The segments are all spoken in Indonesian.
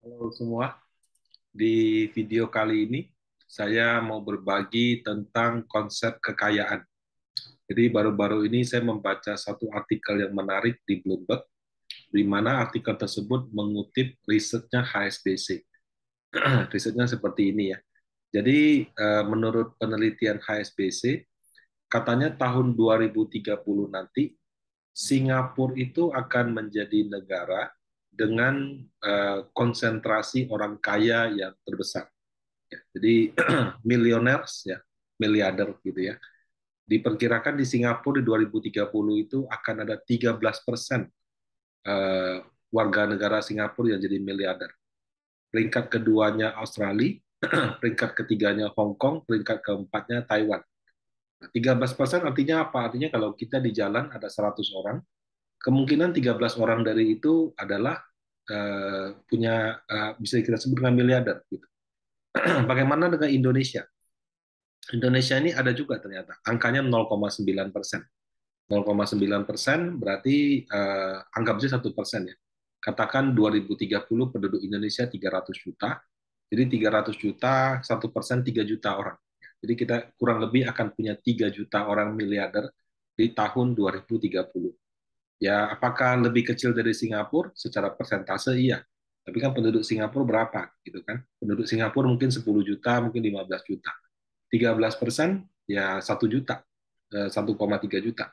Halo semua, di video kali ini saya mau berbagi tentang konsep kekayaan. Jadi baru-baru ini saya membaca satu artikel yang menarik di Bloomberg, di mana artikel tersebut mengutip risetnya HSBC. Risetnya seperti ini ya. Jadi menurut penelitian HSBC, katanya tahun 2030 nanti Singapura itu akan menjadi negara dengan konsentrasi orang kaya yang terbesar. Ya, jadi millionaires ya, miliarder gitu ya. Diperkirakan di Singapura di 2030 itu akan ada 13% eh, warga negara Singapura yang jadi miliarder. Peringkat keduanya Australia, peringkat ketiganya Hong Kong, peringkat keempatnya Taiwan. Nah, 13% artinya apa? Artinya kalau kita di jalan ada 100 orang, kemungkinan 13 orang dari itu adalah punya bisa kita sebut dengan miliarder gitu. Bagaimana dengan Indonesia? Indonesia ini ada juga ternyata angkanya 0,9%. 0,9% berarti anggap saja 1% ya. Katakan 2030 penduduk Indonesia 300 juta, jadi 300 juta, 1% 3 juta orang. Jadi kita kurang lebih akan punya 3 juta orang miliarder di tahun 2030. Ya, apakah lebih kecil dari Singapura? Secara persentase iya. Tapi kan penduduk Singapura berapa gitu kan? Penduduk Singapura mungkin 10 juta, mungkin 15 juta. 13% ya 1 juta, 1,3 juta.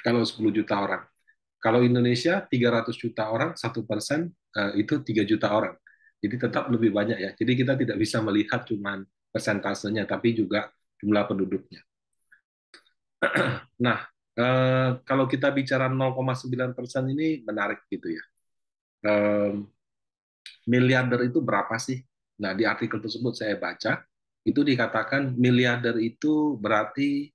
Kalau 10 juta orang. Kalau Indonesia 300 juta orang, 1% itu 3 juta orang. Jadi tetap lebih banyak ya. Jadi kita tidak bisa melihat cuman persentasenya, tapi juga jumlah penduduknya. Nah, kalau kita bicara 0,9% ini menarik gitu ya. Eh, Miliarder itu berapa sih? Nah, di artikel tersebut saya baca, itu dikatakan miliarder itu berarti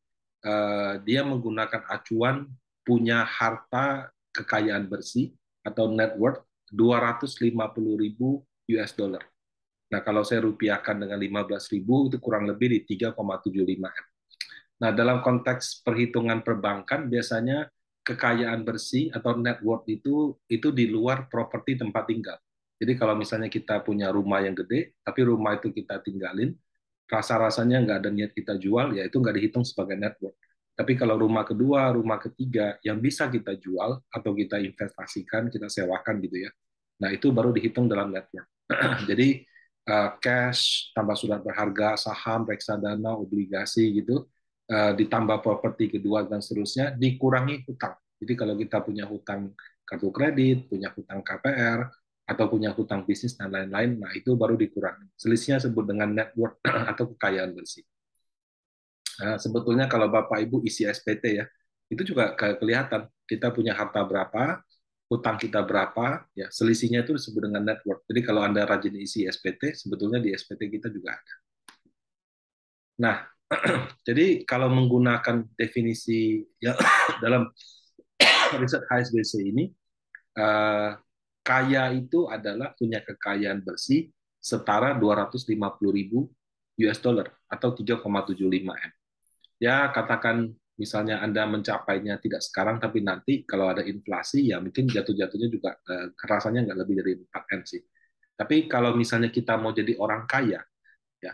dia menggunakan acuan punya harta kekayaan bersih atau net worth 250.000 US dollar. Nah, kalau saya rupiahkan dengan 15.000 itu kurang lebih di 3,75 M. Nah, dalam konteks perhitungan perbankan biasanya kekayaan bersih atau net worth itu di luar properti tempat tinggal. Jadi kalau misalnya kita punya rumah yang gede, tapi rumah itu kita tinggalin, rasa-rasanya nggak ada niat kita jual, ya itu nggak dihitung sebagai net worth. Tapi kalau rumah kedua, rumah ketiga yang bisa kita jual atau kita investasikan, kita sewakan gitu ya. Nah, itu baru dihitung dalam net worth. Jadi cash, tambah surat berharga, saham, reksadana, obligasi gitu, ditambah properti kedua dan seterusnya, dikurangi hutang. Jadi kalau kita punya hutang kartu kredit, punya hutang KPR, atau punya hutang bisnis dan lain-lain, nah itu baru dikurangi. Selisihnya sebut dengan net worth atau kekayaan bersih. Nah, sebetulnya kalau Bapak Ibu isi SPT ya, itu juga kelihatan kita punya harta berapa, hutang kita berapa, ya selisihnya itu disebut dengan net worth. Jadi kalau Anda rajin isi SPT, sebetulnya di SPT kita juga ada. Nah, jadi kalau menggunakan definisi ya dalam riset HSBC ini, eh, kaya itu adalah punya kekayaan bersih setara 250.000 US dollar atau 3,75 M. Ya, katakan misalnya Anda mencapainya tidak sekarang, tapi nanti kalau ada inflasi, ya mungkin jatuh-jatuhnya juga rasanya nggak lebih dari 4M sih. Tapi kalau misalnya kita mau jadi orang kaya, ya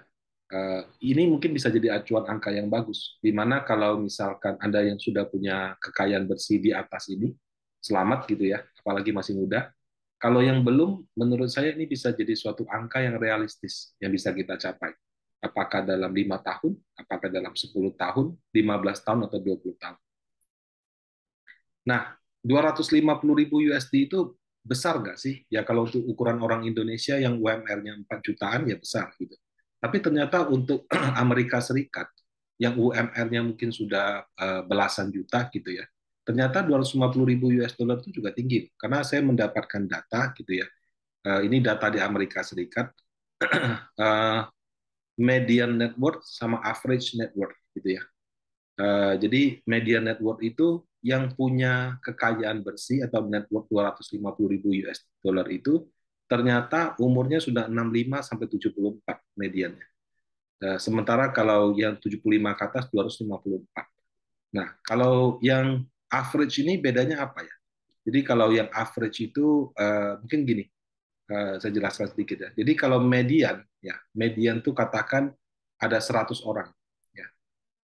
ini mungkin bisa jadi acuan angka yang bagus. Di mana kalau misalkan Anda yang sudah punya kekayaan bersih di atas ini, selamat gitu ya, apalagi masih muda. Kalau yang belum, menurut saya ini bisa jadi suatu angka yang realistis yang bisa kita capai. Apakah dalam 5 tahun, apakah dalam 10 tahun, 15 tahun, atau 20 tahun. Nah, 250.000 USD itu besar nggak sih? Ya kalau untuk ukuran orang Indonesia yang UMR-nya 4 jutaan ya besar gitu. Tapi ternyata untuk Amerika Serikat yang UMR-nya mungkin sudah belasan juta gitu ya. Ternyata 250.000 US dollar itu juga tinggi. Karena saya mendapatkan data gitu ya. Ini data di Amerika Serikat. Median net worth sama average net worth gitu ya. Jadi median net worth itu yang punya kekayaan bersih atau net worth 250.000 US dollar itu ternyata umurnya sudah 65 sampai 74 mediannya. Sementara kalau yang 75 ke atas 254. Nah, kalau yang average ini bedanya apa ya? Jadi kalau yang average itu mungkin gini, Saya jelaskan sedikit ya. Jadi kalau median, ya median itu katakan ada 100 orang, ya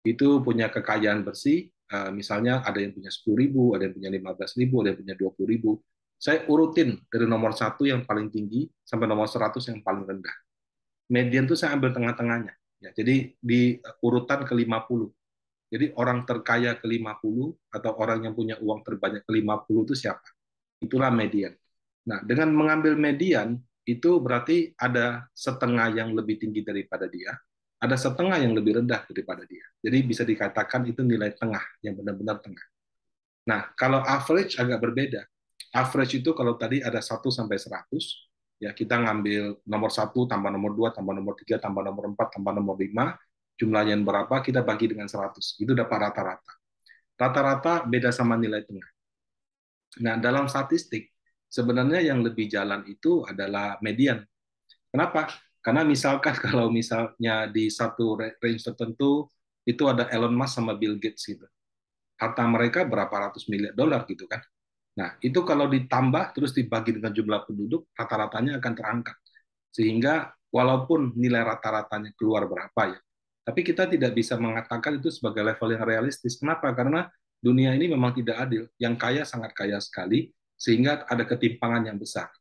itu punya kekayaan bersih, misalnya ada yang punya 10.000, ada yang punya 15.000, ada yang punya 20.000. Saya urutin dari nomor satu yang paling tinggi sampai nomor 100 yang paling rendah. Median itu saya ambil tengah-tengahnya. Ya, jadi di urutan ke-50. Jadi orang terkaya ke-50 atau orang yang punya uang terbanyak ke-50 itu siapa? Itulah median. Nah, dengan mengambil median, itu berarti ada setengah yang lebih tinggi daripada dia, ada setengah yang lebih rendah daripada dia. Jadi bisa dikatakan itu nilai tengah, yang benar-benar tengah. Nah, kalau average agak berbeda. Average itu kalau tadi ada 1 sampai 100, ya kita ngambil nomor satu tambah nomor 2 tambah nomor 3 tambah nomor 4 tambah nomor 5, jumlahnya berapa, kita bagi dengan 100. Itu dapat rata-rata. Rata-rata beda sama nilai tengah. Nah, dalam statistik, sebenarnya yang lebih jalan itu adalah median. Kenapa? Karena misalkan kalau misalnya di satu range tertentu, itu ada Elon Musk sama Bill Gates gitu. Harta mereka berapa ratus miliar dolar gitu kan. Nah, itu kalau ditambah terus dibagi dengan jumlah penduduk, rata-ratanya akan terangkat. Sehingga walaupun nilai rata-ratanya keluar berapa ya, tapi kita tidak bisa mengatakan itu sebagai level yang realistis. Kenapa? Karena dunia ini memang tidak adil. Yang kaya sangat kaya sekali, sehingga ada ketimpangan yang besar.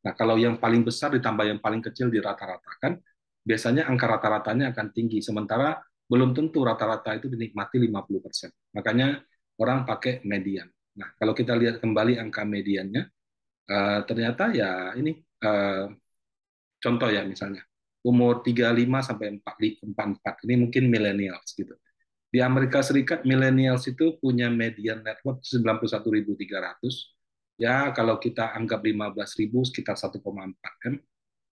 Nah, kalau yang paling besar ditambah yang paling kecil dirata-ratakan, biasanya angka rata-ratanya akan tinggi. Sementara belum tentu rata-rata itu dinikmati 50%. Makanya orang pakai median. Nah, kalau kita lihat kembali angka mediannya, ternyata ya ini contoh ya misalnya umur 35 sampai 44 ini mungkin millennials gitu. Di Amerika Serikat millennials itu punya median net worth 91.300. Ya kalau kita anggap 15.000 sekitar 1,4 M,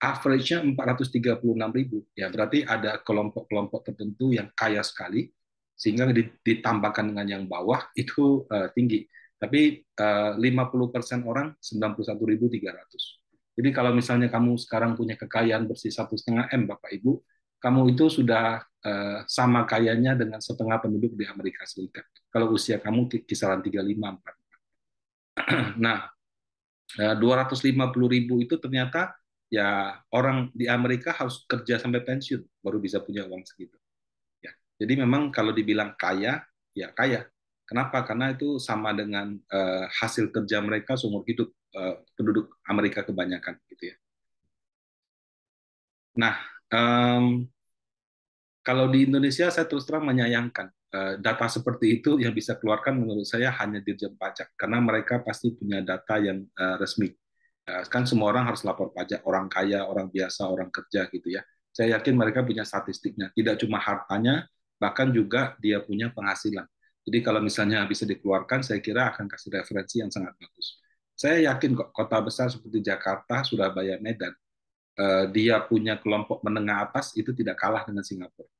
average-nya 436.000. Ya berarti ada kelompok-kelompok tertentu yang kaya sekali sehingga ditambahkan dengan yang bawah itu tinggi. Tapi 50% orang 91.300. Jadi kalau misalnya kamu sekarang punya kekayaan bersih 1,5 M, Bapak Ibu, kamu itu sudah sama kayanya dengan setengah penduduk di Amerika Serikat. Kalau usia kamu kisaran 35-40. Nah, 250.000 itu ternyata ya orang di Amerika harus kerja sampai pensiun baru bisa punya uang segitu. Ya, jadi memang kalau dibilang kaya, ya kaya. Kenapa? Karena itu sama dengan hasil kerja mereka seumur hidup penduduk Amerika kebanyakan, gitu ya. Nah, kalau di Indonesia saya terus terang menyayangkan data seperti itu yang bisa keluarkan menurut saya hanya Dirjen Pajak karena mereka pasti punya data yang resmi. Kan semua orang harus lapor pajak, orang kaya, orang biasa, orang kerja gitu ya. Saya yakin mereka punya statistiknya, tidak cuma hartanya, bahkan juga dia punya penghasilan. Jadi kalau misalnya bisa dikeluarkan, saya kira akan kasih referensi yang sangat bagus. Saya yakin kok kota besar seperti Jakarta, Surabaya, Medan, dia punya kelompok menengah atas itu tidak kalah dengan Singapura.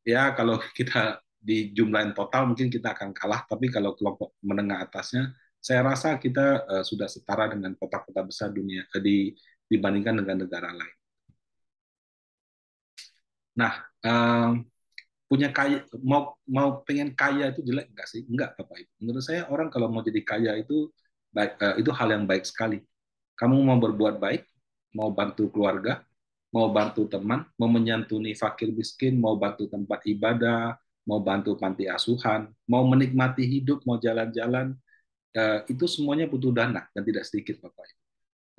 Ya kalau kita di jumlahin total mungkin kita akan kalah, tapi kalau kelompok menengah atasnya, saya rasa kita sudah setara dengan kota-kota besar dunia dibandingkan dengan negara lain. Nah, punya kaya mau pengen kaya itu jelek nggak sih? Enggak, Bapak Ibu. Menurut saya orang kalau mau jadi kaya itu baik, itu hal yang baik sekali. Kamu mau berbuat baik, mau bantu keluarga, mau bantu teman, mau menyantuni fakir miskin, mau bantu tempat ibadah, mau bantu panti asuhan, mau menikmati hidup, mau jalan-jalan, itu semuanya butuh dana dan tidak sedikit, Bapak Ibu.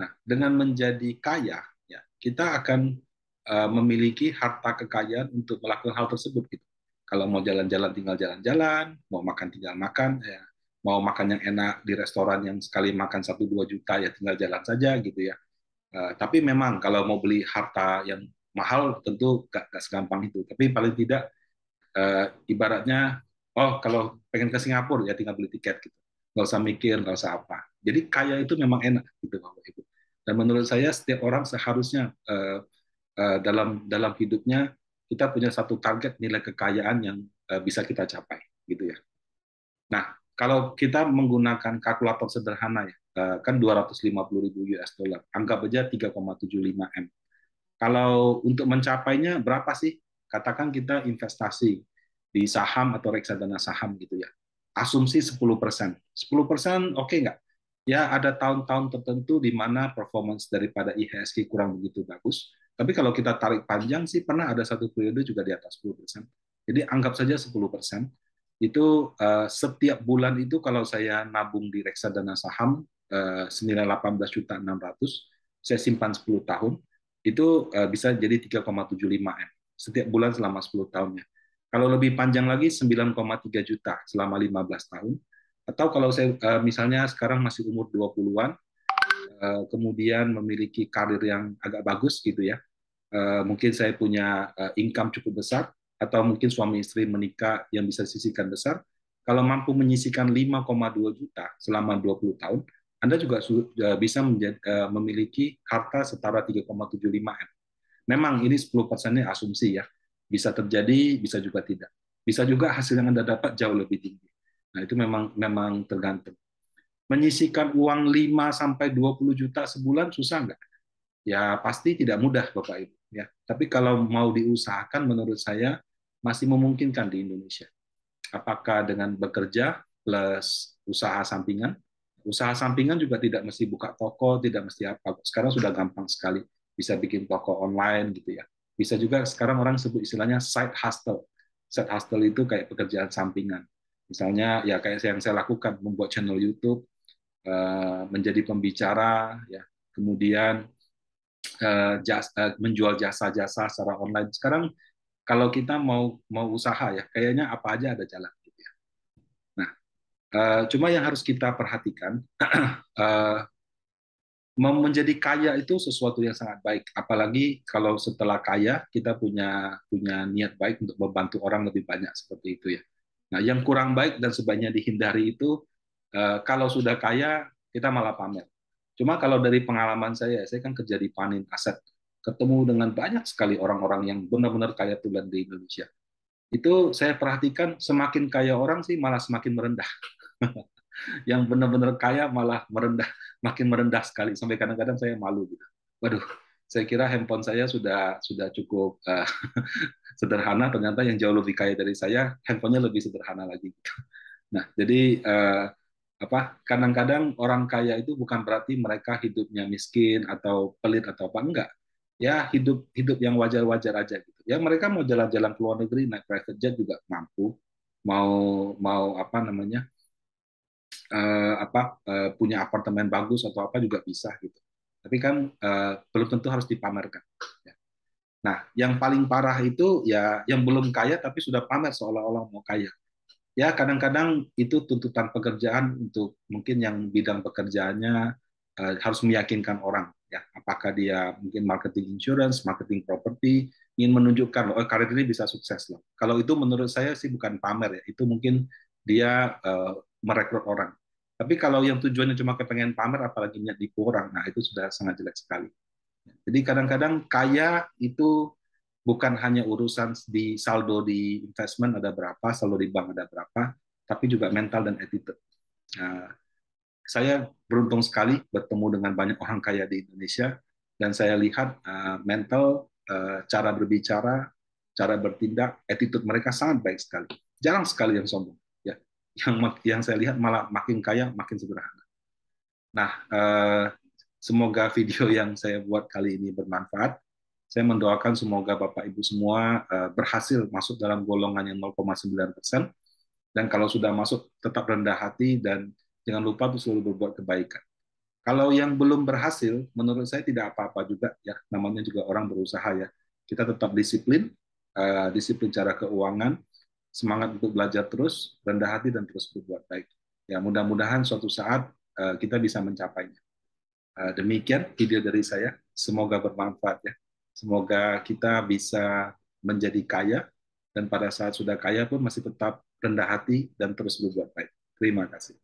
Nah, dengan menjadi kaya, ya kita akan memiliki harta kekayaan untuk melakukan hal tersebut. Gitu. Kalau mau jalan-jalan tinggal jalan-jalan, mau makan tinggal makan, ya mau makan yang enak di restoran yang sekali makan 1-2 juta ya tinggal jalan saja gitu ya. Tapi memang kalau mau beli harta yang mahal tentu gak segampang itu. Tapi paling tidak ibaratnya, oh kalau pengen ke Singapura ya tinggal beli tiket gitu. Nggak usah mikir, nggak usah apa. Jadi kaya itu memang enak gitu Bapak Ibu. Dan menurut saya setiap orang seharusnya dalam dalam hidupnya kita punya satu target nilai kekayaan yang bisa kita capai gitu ya. Nah, kalau kita menggunakan kalkulator sederhana ya, kan 250.000 US dollar, anggap aja 3,75 M. Kalau untuk mencapainya berapa sih? Katakan kita investasi di saham atau reksadana saham gitu ya. Asumsi 10%. 10% oke nggak? Ya, ada tahun-tahun tertentu di mana performance daripada IHSG kurang begitu bagus. Tapi kalau kita tarik panjang sih pernah ada satu periode juga di atas 10%. Jadi anggap saja 10%. Itu setiap bulan itu kalau saya nabung di reksadana saham senilai 18.600.000, saya simpan 10 tahun, itu bisa jadi 3,75 M setiap bulan selama 10 tahunnya. Kalau lebih panjang lagi 9,3 juta selama 15 tahun. Atau kalau saya misalnya sekarang masih umur 20-an, kemudian memiliki karir yang agak bagus gitu ya. Mungkin saya punya income cukup besar, atau mungkin suami istri menikah yang bisa disisihkan besar. Kalau mampu menyisihkan 5,2 juta selama 20 tahun, Anda juga bisa memiliki harta setara 3,75 M. Memang ini 10%-nya asumsi ya. Bisa terjadi, bisa juga tidak. Bisa juga hasil yang Anda dapat jauh lebih tinggi. Nah, itu memang memang tergantung. Menyisihkan uang 5 sampai 20 juta sebulan susah nggak? Ya pasti tidak mudah Bapak Ibu ya. Tapi kalau mau diusahakan menurut saya masih memungkinkan di Indonesia. Apakah dengan bekerja plus usaha sampingan? Usaha sampingan juga tidak mesti buka toko, tidak mesti apa. Sekarang sudah gampang sekali, bisa bikin toko online gitu ya. Bisa juga sekarang orang sebut istilahnya side hustle. Side hustle itu kayak pekerjaan sampingan. Misalnya ya kayak yang saya lakukan, membuat channel YouTube, menjadi pembicara, ya, kemudian menjual jasa-jasa secara online. Sekarang kalau kita mau mau usaha ya, kayaknya apa aja ada jalan gitu ya. Nah, cuma yang harus kita perhatikan, uh, menjadi kaya itu sesuatu yang sangat baik. Apalagi kalau setelah kaya kita punya punya niat baik untuk membantu orang lebih banyak seperti itu ya. Nah, yang kurang baik dan sebaiknya dihindari itu kalau sudah kaya kita malah pamer. Cuma kalau dari pengalaman saya kan kerja di Panin Aset, ketemu dengan banyak sekali orang-orang yang benar-benar kaya tulen di Indonesia. Itu saya perhatikan semakin kaya orang sih malah semakin merendah. Yang benar-benar kaya malah merendah, makin merendah sekali sampai kadang-kadang saya malu gitu. Waduh, saya kira handphone saya sudah cukup sederhana, ternyata yang jauh lebih kaya dari saya handphonenya lebih sederhana lagi. Nah, jadi apa? Kadang-kadang orang kaya itu bukan berarti mereka hidupnya miskin atau pelit atau apa, enggak. Ya hidup hidup yang wajar-wajar aja gitu. Ya mereka mau jalan-jalan ke luar negeri naik private jet juga mampu. Mau mau apa namanya? Punya apartemen bagus atau apa juga bisa gitu. Tapi kan belum tentu harus dipamerkan. Ya. Nah, yang paling parah itu ya yang belum kaya tapi sudah pamer seolah-olah mau kaya. Ya kadang-kadang itu tuntutan pekerjaan untuk mungkin yang bidang pekerjaannya harus meyakinkan orang. Ya, apakah dia mungkin marketing insurance, marketing property, ingin menunjukkan oh karir ini bisa sukses loh. Kalau itu menurut saya sih bukan pamer ya, itu mungkin dia merekrut orang. Tapi kalau yang tujuannya cuma kepengen pamer, apalagi niat nipu orang, nah itu sudah sangat jelek sekali. Jadi kadang-kadang kaya itu bukan hanya urusan di saldo di investment ada berapa, saldo di bank ada berapa, tapi juga mental dan attitude. Nah, saya beruntung sekali bertemu dengan banyak orang kaya di Indonesia dan saya lihat mental, cara berbicara, cara bertindak, attitude mereka sangat baik sekali. Jarang sekali yang sombong. Ya, yang saya lihat malah makin kaya makin sederhana. Nah, semoga video yang saya buat kali ini bermanfaat. Saya mendoakan semoga Bapak Ibu semua berhasil masuk dalam golongan yang 0,9%. Dan kalau sudah masuk, tetap rendah hati dan jangan lupa untuk selalu berbuat kebaikan. Kalau yang belum berhasil, menurut saya tidak apa-apa juga ya. Namanya juga orang berusaha ya. Kita tetap disiplin, disiplin cara keuangan, semangat untuk belajar terus, rendah hati dan terus berbuat baik. Ya mudah-mudahan suatu saat kita bisa mencapainya. Demikian video dari saya. Semoga bermanfaat ya. Semoga kita bisa menjadi kaya dan pada saat sudah kaya pun masih tetap rendah hati dan terus berbuat baik. Terima kasih.